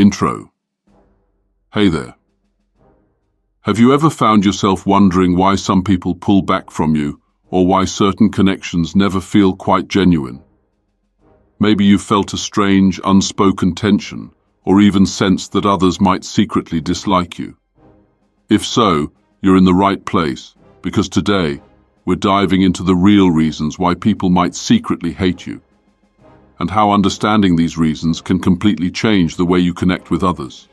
Intro. Hey there. Have you ever found yourself wondering why some people pull back from you, or why certain connections never feel quite genuine? Maybe you've felt a strange, unspoken tension, or even sensed that others might secretly dislike you. If so, you're in the right place, because today, we're diving into the real reasons why people might secretly hate you, and how understanding these reasons can completely change the way you connect with others.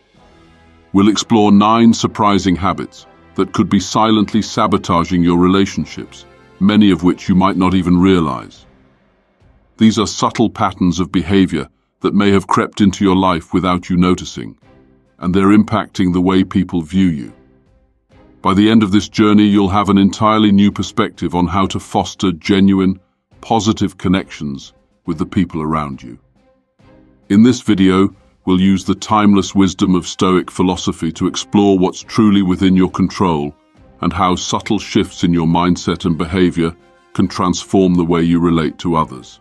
We'll explore 9 surprising habits that could be silently sabotaging your relationships, many of which you might not even realize. These are subtle patterns of behavior that may have crept into your life without you noticing, and they're impacting the way people view you. By the end of this journey, you'll have an entirely new perspective on how to foster genuine, positive connections with the people around you. In this video, we'll use the timeless wisdom of Stoic philosophy to explore what's truly within your control and how subtle shifts in your mindset and behavior can transform the way you relate to others.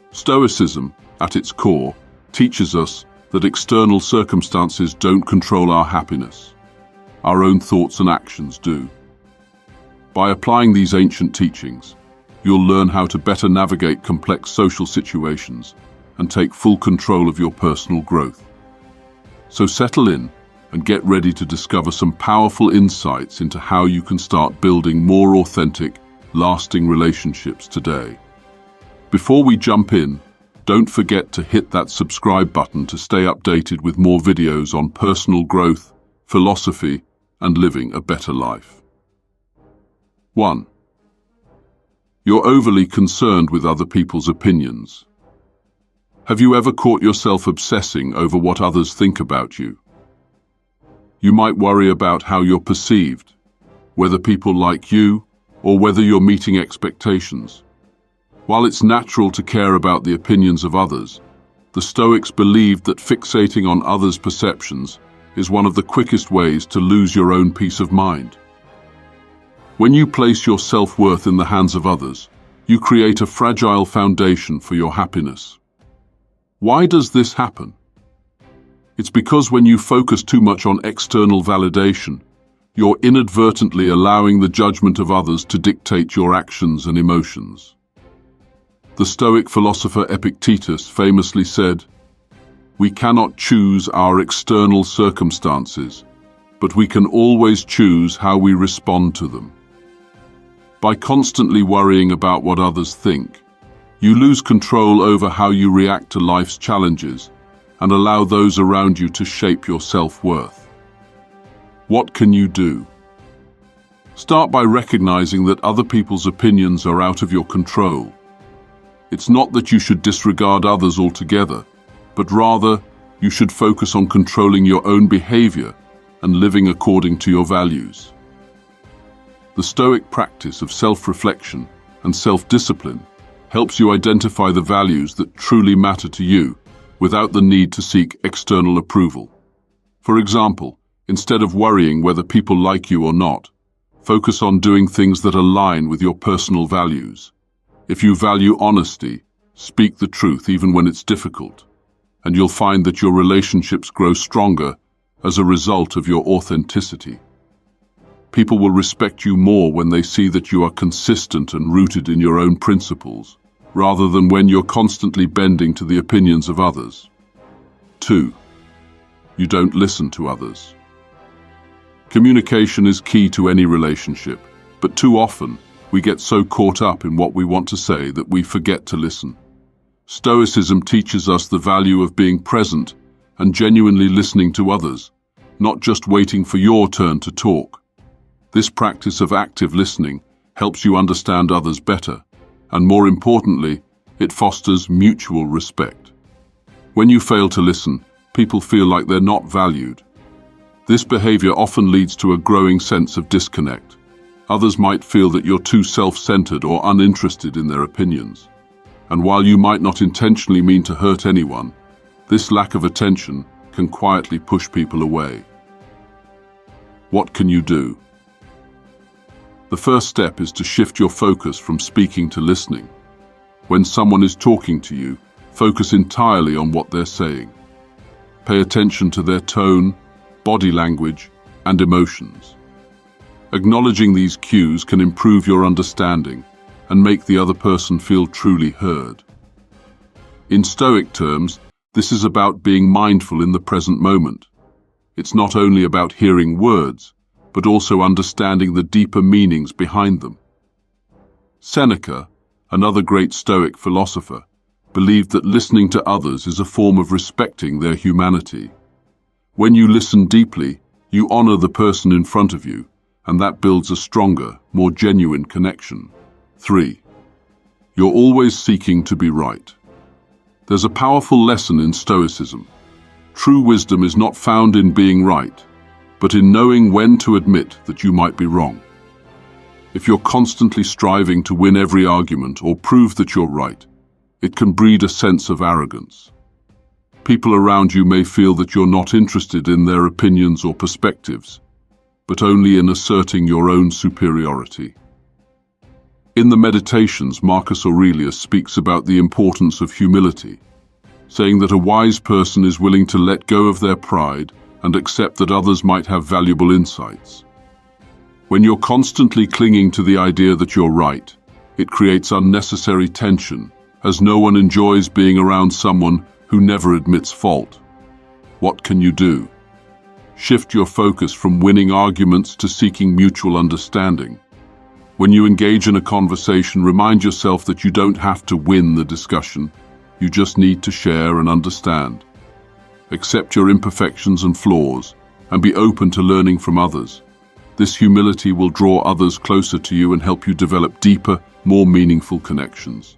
Stoicism, at its core, teaches us that external circumstances don't control our happiness. Our own thoughts and actions do. By applying these ancient teachings, you'll learn how to better navigate complex social situations and take full control of your personal growth. So settle in and get ready to discover some powerful insights into how you can start building more authentic, lasting relationships today. Before we jump in, don't forget to hit that subscribe button to stay updated with more videos on personal growth, philosophy, and living a better life. 1. You're overly concerned with other people's opinions. Have you ever caught yourself obsessing over what others think about you? You might worry about how you're perceived, whether people like you, or whether you're meeting expectations. While it's natural to care about the opinions of others, the Stoics believed that fixating on others' perceptions is one of the quickest ways to lose your own peace of mind. When you place your self-worth in the hands of others, you create a fragile foundation for your happiness. Why does this happen? It's because when you focus too much on external validation, you're inadvertently allowing the judgment of others to dictate your actions and emotions. The Stoic philosopher Epictetus famously said, "We cannot choose our external circumstances, but we can always choose how we respond to them." By constantly worrying about what others think, you lose control over how you react to life's challenges and allow those around you to shape your self-worth. What can you do? Start by recognizing that other people's opinions are out of your control. It's not that you should disregard others altogether, but rather you should focus on controlling your own behavior and living according to your values. The Stoic practice of self-reflection and self-discipline helps you identify the values that truly matter to you without the need to seek external approval. For example, instead of worrying whether people like you or not, focus on doing things that align with your personal values. If you value honesty, speak the truth even when it's difficult, and you'll find that your relationships grow stronger as a result of your authenticity. People will respect you more when they see that you are consistent and rooted in your own principles, rather than when you're constantly bending to the opinions of others. 2. You don't listen to others. Communication is key to any relationship, but too often we get so caught up in what we want to say that we forget to listen. Stoicism teaches us the value of being present and genuinely listening to others, not just waiting for your turn to talk. This practice of active listening helps you understand others better, and more importantly, it fosters mutual respect. When you fail to listen, people feel like they're not valued. This behavior often leads to a growing sense of disconnect. Others might feel that you're too self-centered or uninterested in their opinions. And while you might not intentionally mean to hurt anyone, this lack of attention can quietly push people away. What can you do? The first step is to shift your focus from speaking to listening. When someone is talking to you, focus entirely on what they're saying. Pay attention to their tone, body language, and emotions. Acknowledging these cues can improve your understanding and make the other person feel truly heard. In Stoic terms, this is about being mindful in the present moment. It's not only about hearing words, but also understanding the deeper meanings behind them. Seneca, another great Stoic philosopher, believed that listening to others is a form of respecting their humanity. When you listen deeply, you honor the person in front of you, and that builds a stronger, more genuine connection. 3. You're always seeking to be right. There's a powerful lesson in Stoicism. True wisdom is not found in being right, but in knowing when to admit that you might be wrong. If you're constantly striving to win every argument or prove that you're right, it can breed a sense of arrogance. People around you may feel that you're not interested in their opinions or perspectives, but only in asserting your own superiority. In the Meditations, Marcus Aurelius speaks about the importance of humility, saying that a wise person is willing to let go of their pride and accept that others might have valuable insights. When you're constantly clinging to the idea that you're right, it creates unnecessary tension, as no one enjoys being around someone who never admits fault. What can you do? Shift your focus from winning arguments to seeking mutual understanding. When you engage in a conversation, remind yourself that you don't have to win the discussion. You just need to share and understand. Accept your imperfections and flaws, and be open to learning from others. This humility will draw others closer to you and help you develop deeper, more meaningful connections.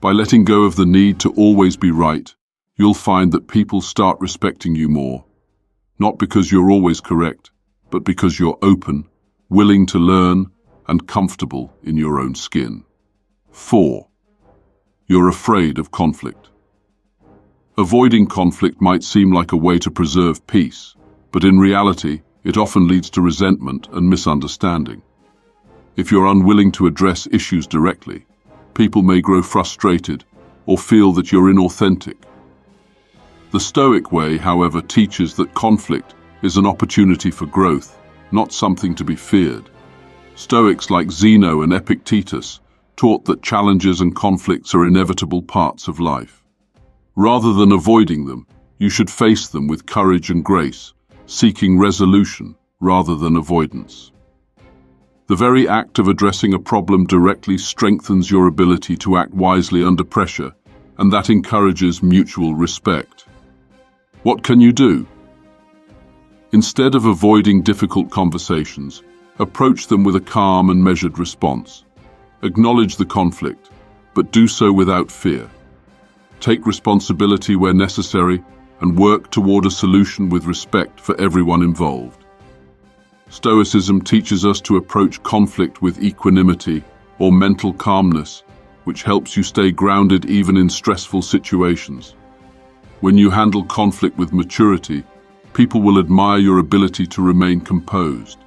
By letting go of the need to always be right, you'll find that people start respecting you more. Not because you're always correct, but because you're open, willing to learn, and comfortable in your own skin. 4. You're afraid of conflict. Avoiding conflict might seem like a way to preserve peace, but in reality, it often leads to resentment and misunderstanding. If you're unwilling to address issues directly, people may grow frustrated or feel that you're inauthentic. The Stoic way, however, teaches that conflict is an opportunity for growth, not something to be feared. Stoics like Zeno and Epictetus taught that challenges and conflicts are inevitable parts of life. Rather than avoiding them, you should face them with courage and grace, seeking resolution rather than avoidance. The very act of addressing a problem directly strengthens your ability to act wisely under pressure, and that encourages mutual respect. What can you do? Instead of avoiding difficult conversations, approach them with a calm and measured response. Acknowledge the conflict, but do so without fear. Take responsibility where necessary and work toward a solution with respect for everyone involved. Stoicism teaches us to approach conflict with equanimity or mental calmness, which helps you stay grounded even in stressful situations. When you handle conflict with maturity, people will admire your ability to remain composed,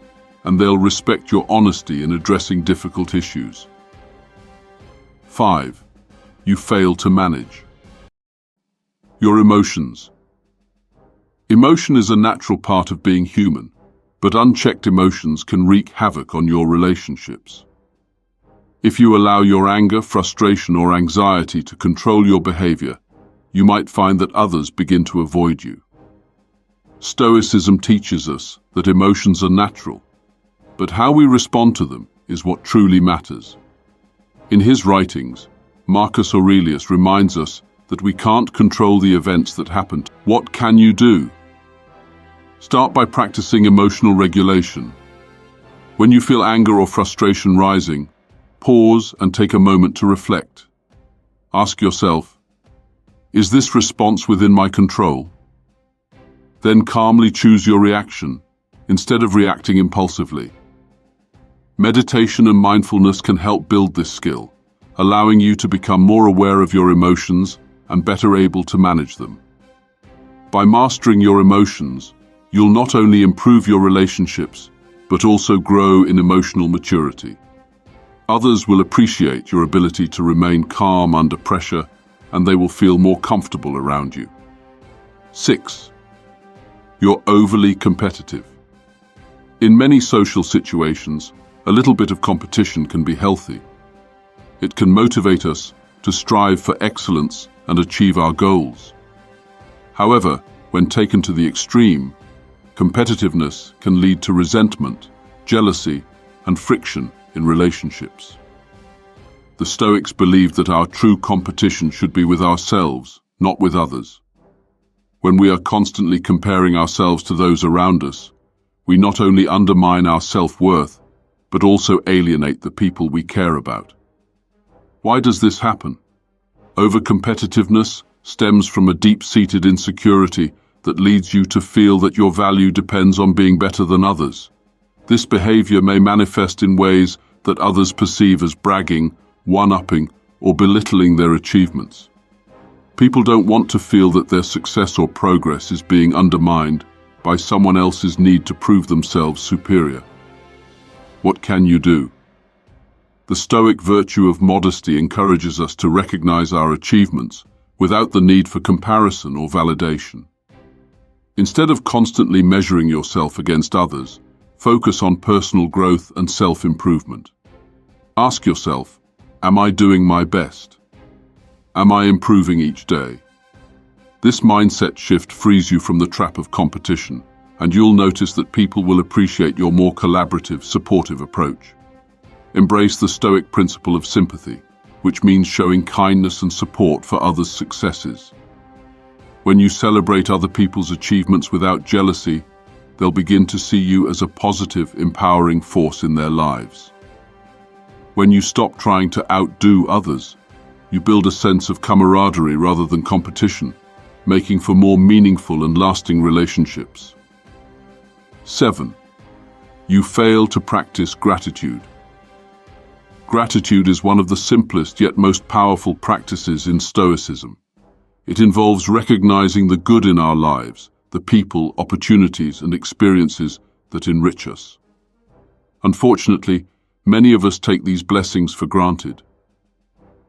and they'll respect your honesty in addressing difficult issues. 5. You fail to manage your emotions. Emotion is a natural part of being human, but unchecked emotions can wreak havoc on your relationships. If you allow your anger, frustration, or anxiety to control your behavior, you might find that others begin to avoid you. Stoicism teaches us that emotions are natural, but how we respond to them is what truly matters. In his writings, Marcus Aurelius reminds us that we can't control the events that happened. What can you do? Start by practicing emotional regulation. When you feel anger or frustration rising, pause and take a moment to reflect. Ask yourself, is this response within my control? Then calmly choose your reaction, instead of reacting impulsively. Meditation and mindfulness can help build this skill, allowing you to become more aware of your emotions and better able to manage them. By mastering your emotions, you'll not only improve your relationships, but also grow in emotional maturity. Others will appreciate your ability to remain calm under pressure, and they will feel more comfortable around you. 6. You're overly competitive. In many social situations, a little bit of competition can be healthy. It can motivate us to strive for excellence and achieve our goals. However, when taken to the extreme, competitiveness can lead to resentment, jealousy, and friction in relationships. The Stoics believed that our true competition should be with ourselves, not with others. When we are constantly comparing ourselves to those around us, we not only undermine our self-worth, but also alienate the people we care about. Why does this happen? Overcompetitiveness stems from a deep-seated insecurity that leads you to feel that your value depends on being better than others. This behavior may manifest in ways that others perceive as bragging, one-upping, or belittling their achievements. People don't want to feel that their success or progress is being undermined by someone else's need to prove themselves superior. What can you do? The Stoic virtue of modesty encourages us to recognize our achievements without the need for comparison or validation. Instead of constantly measuring yourself against others, focus on personal growth and self-improvement. Ask yourself, am I doing my best? Am I improving each day? This mindset shift frees you from the trap of competition, and you'll notice that people will appreciate your more collaborative, supportive approach. Embrace the Stoic principle of sympathy, which means showing kindness and support for others' successes. When you celebrate other people's achievements without jealousy, they'll begin to see you as a positive, empowering force in their lives. When you stop trying to outdo others, you build a sense of camaraderie rather than competition, making for more meaningful and lasting relationships. 7. You fail to practice gratitude. Gratitude is one of the simplest yet most powerful practices in Stoicism. It involves recognizing the good in our lives, the people, opportunities, and experiences that enrich us. Unfortunately, many of us take these blessings for granted.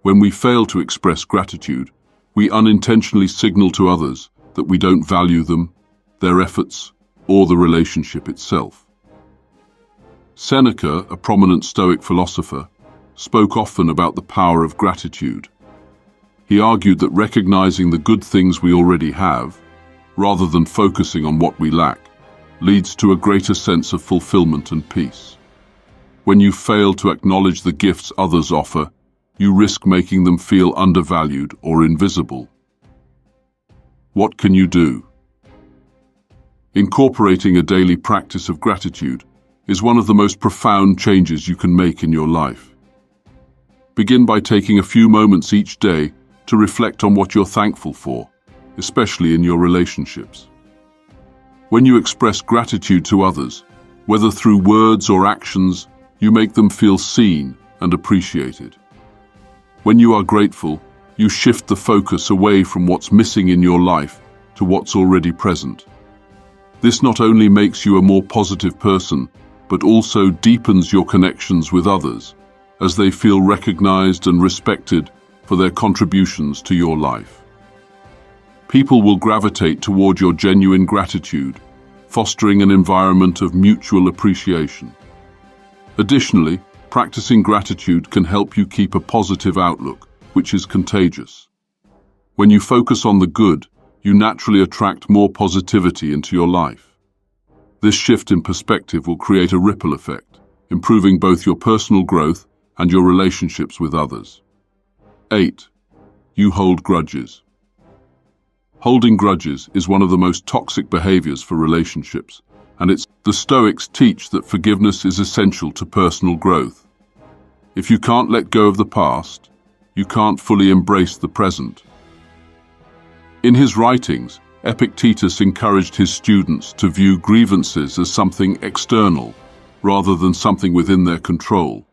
When we fail to express gratitude, we unintentionally signal to others that we don't value them, their efforts, or the relationship itself. Seneca, a prominent Stoic philosopher, spoke often about the power of gratitude. He argued that recognizing the good things we already have, rather than focusing on what we lack, leads to a greater sense of fulfillment and peace. When you fail to acknowledge the gifts others offer, you risk making them feel undervalued or invisible. What can you do? Incorporating a daily practice of gratitude is one of the most profound changes you can make in your life. Begin by taking a few moments each day to reflect on what you're thankful for, especially in your relationships. When you express gratitude to others, whether through words or actions, you make them feel seen and appreciated. When you are grateful, you shift the focus away from what's missing in your life to what's already present. This not only makes you a more positive person, but also deepens your connections with others, as they feel recognized and respected for their contributions to your life. People will gravitate toward your genuine gratitude, fostering an environment of mutual appreciation. Additionally, practicing gratitude can help you keep a positive outlook, which is contagious. When you focus on the good, you naturally attract more positivity into your life. This shift in perspective will create a ripple effect, improving both your personal growth and your relationships with others. 8. You hold grudges. Holding grudges is one of the most toxic behaviors for relationships, and the Stoics teach that forgiveness is essential to personal growth. If you can't let go of the past, you can't fully embrace the present. In his writings, Epictetus encouraged his students to view grievances as something external, rather than something within their control.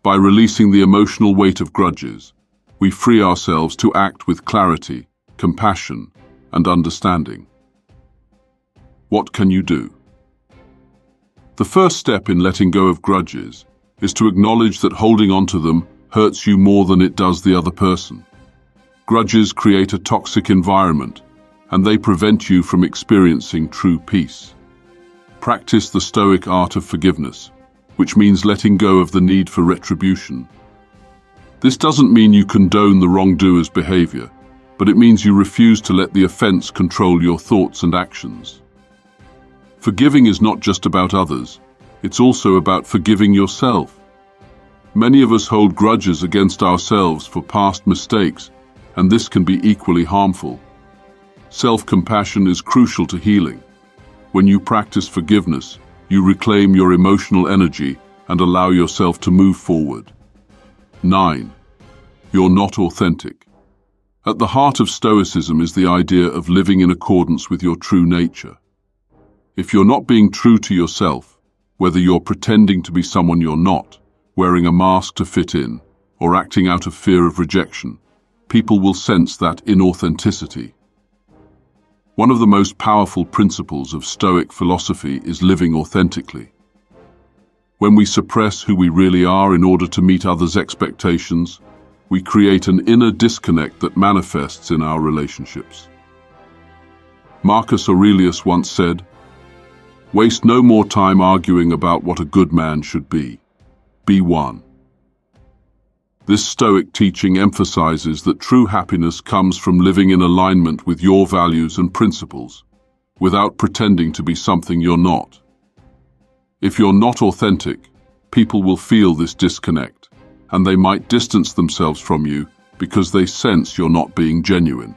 By releasing the emotional weight of grudges, we free ourselves to act with clarity, compassion, and understanding. What can you do? The first step in letting go of grudges is to acknowledge that holding on to them hurts you more than it does the other person. Grudges create a toxic environment, and they prevent you from experiencing true peace. Practice the Stoic art of forgiveness, which means letting go of the need for retribution. This doesn't mean you condone the wrongdoer's behavior, but it means you refuse to let the offense control your thoughts and actions. Forgiving is not just about others, it's also about forgiving yourself. Many of us hold grudges against ourselves for past mistakes, and this can be equally harmful. Self-compassion is crucial to healing. When you practice forgiveness, you reclaim your emotional energy and allow yourself to move forward. 9. You're not authentic. At the heart of Stoicism is the idea of living in accordance with your true nature. If you're not being true to yourself, whether you're pretending to be someone you're not, wearing a mask to fit in, or acting out of fear of rejection, people will sense that inauthenticity. One of the most powerful principles of Stoic philosophy is living authentically. When we suppress who we really are in order to meet others' expectations, we create an inner disconnect that manifests in our relationships. Marcus Aurelius once said, "Waste no more time arguing about what a good man should be. Be one." This Stoic teaching emphasizes that true happiness comes from living in alignment with your values and principles, without pretending to be something you're not. If you're not authentic, people will feel this disconnect, and they might distance themselves from you because they sense you're not being genuine.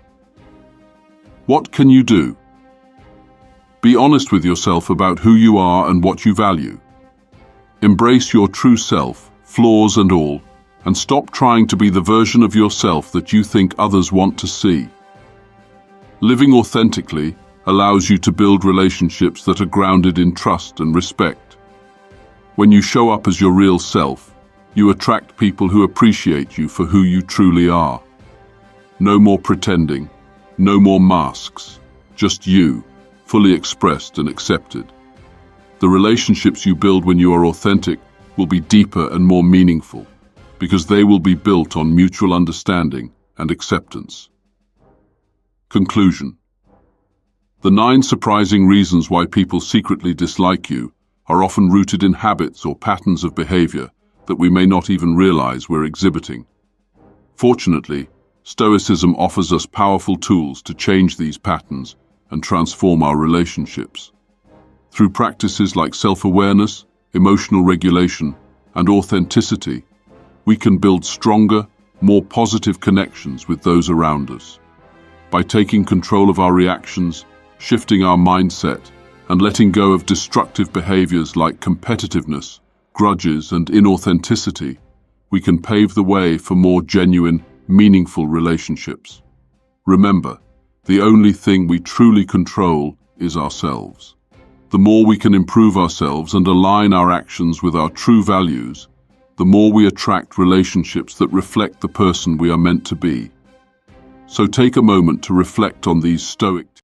What can you do? Be honest with yourself about who you are and what you value. Embrace your true self, flaws and all, and stop trying to be the version of yourself that you think others want to see. Living authentically allows you to build relationships that are grounded in trust and respect. When you show up as your real self, you attract people who appreciate you for who you truly are. No more pretending, no more masks, just you, fully expressed and accepted. The relationships you build when you are authentic will be deeper and more meaningful, because they will be built on mutual understanding and acceptance. Conclusion. The 9 surprising reasons why people secretly dislike you are often rooted in habits or patterns of behavior that we may not even realize we're exhibiting. Fortunately, Stoicism offers us powerful tools to change these patterns and transform our relationships. Through practices like self-awareness, emotional regulation, and authenticity, we can build stronger, more positive connections with those around us. By taking control of our reactions, shifting our mindset, and letting go of destructive behaviors like competitiveness, grudges, and inauthenticity, we can pave the way for more genuine, meaningful relationships. Remember, the only thing we truly control is ourselves. The more we can improve ourselves and align our actions with our true values, the more we attract relationships that reflect the person we are meant to be. So take a moment to reflect on these Stoic